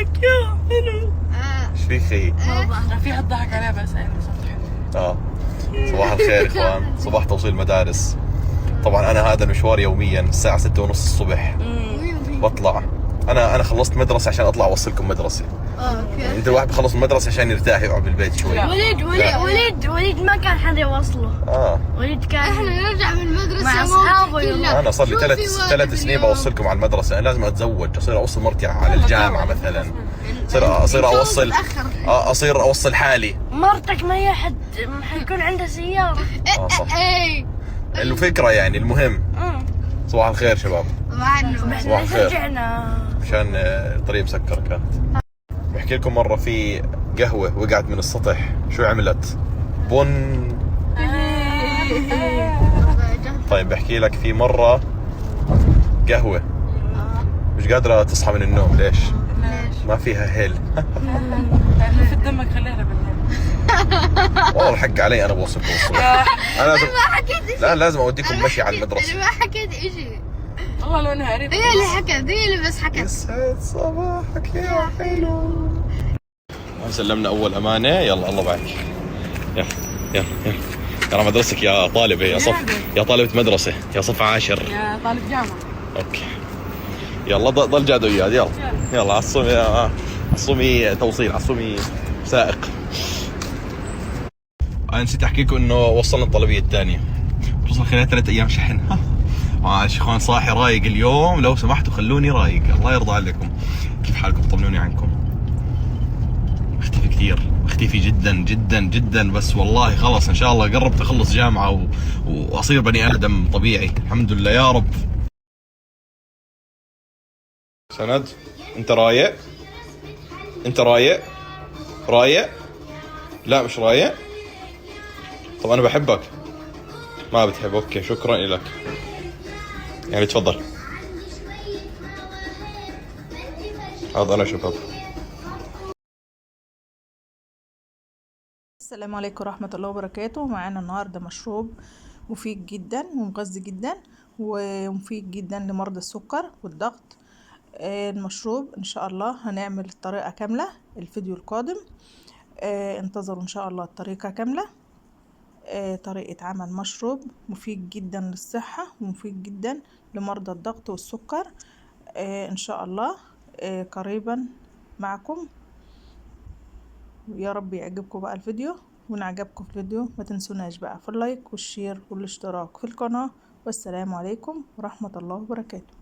صباحك يا حلو. ايش فيك خيي؟ في حد ضحك عليها بس انا صباح. صباح الخير اخوان، صباح توصيل مدارس. طبعا انا هذا المشوار يوميا الساعة 6:30 الصبح بطلع. انا خلصت مدرسة عشان اطلع اوصلكم مدرسة. اوكي. انت الواحد بخلص المدرسة عشان يرتاح يقعد بالبيت شوي. وليد ما كان حد يوصله. وليد كان احنا نرجع من المدرسة مع اصحابه. انا صار لي ثلاث سنين بوصلكم على المدرسة. انا لازم اتزوج، اصير اوصل مرتي على الجامعة مثلا. اصير اوصل حالي. مرتك ما هي حيكون عندها سيارة. صح. الفكرة يعني المهم. صباح الخير شباب. صباح الخير. رجعنا عشان الطريق مسكر كانت. بحكي لكم مرة في قهوة وقعت من السطح، شو عملت؟ بن. طيب بحكي لك في مرة قهوة مش قادرة تصحى من النوم. ليش؟ ما فيها هيل. لانه في دمك خليها بالليل. والله الحق علي، انا بوصلكم الصبح. انا لازم لازم اوديكم مشي على المدرسة. انا ما حكيت اشي. والله لو انها قريبة. هي اللي حكت، هي اللي بس حكت. يسعد صباحك يا حلو. سلمنا اول امانة. يلا الله معك. يلا يلا يلا يلا مدرسك يا طالبة، يا طالبة مدرسة، يا صف عاشر، يا طالب جامعة. اوكي يلا ضل جاد وياد. يلا عصومي توصيل، عصومي سائق. انا نسيت احكي لكم انه وصلنا الطلبية الثانية، توصل خلال 3 ايام شحن. معلش اخوان صاحي رايق اليوم، لو سمحتوا خلوني رايق، الله يرضى عليكم. كيف حالكم؟ طمنوني عنكم. مختفي كثير، مختفي جدا جدا جدا، بس والله خلص ان شاء الله قربت اخلص جامعة واصير بني ادم طبيعي الحمد لله يا رب. سند انت رايق؟ انت رايق؟ رايق؟ لا مش رايق؟ طب انا بحبك. ما بتحب؟ اوكي شكرا لك. يعني تفضل. هذا انا شباب. السلام عليكم ورحمة الله وبركاته. معانا النهاردة مشروب مفيد جدا ومغذي جدا ومفيد جدا لمرضى السكر والضغط. المشروب ان شاء الله هنعمل الطريقة كاملة الفيديو القادم. انتظروا ان شاء الله الطريقة كاملة. طريقة عمل مشروب مفيد جدا للصحة ومفيد جدا لمرضى الضغط والسكر. ان شاء الله قريبا معكم. يا رب يعجبكم بقى الفيديو، وان عجبكم الفيديو ما تنسوناش بقى في اللايك والشير والاشتراك في القناة. والسلام عليكم ورحمة الله وبركاته.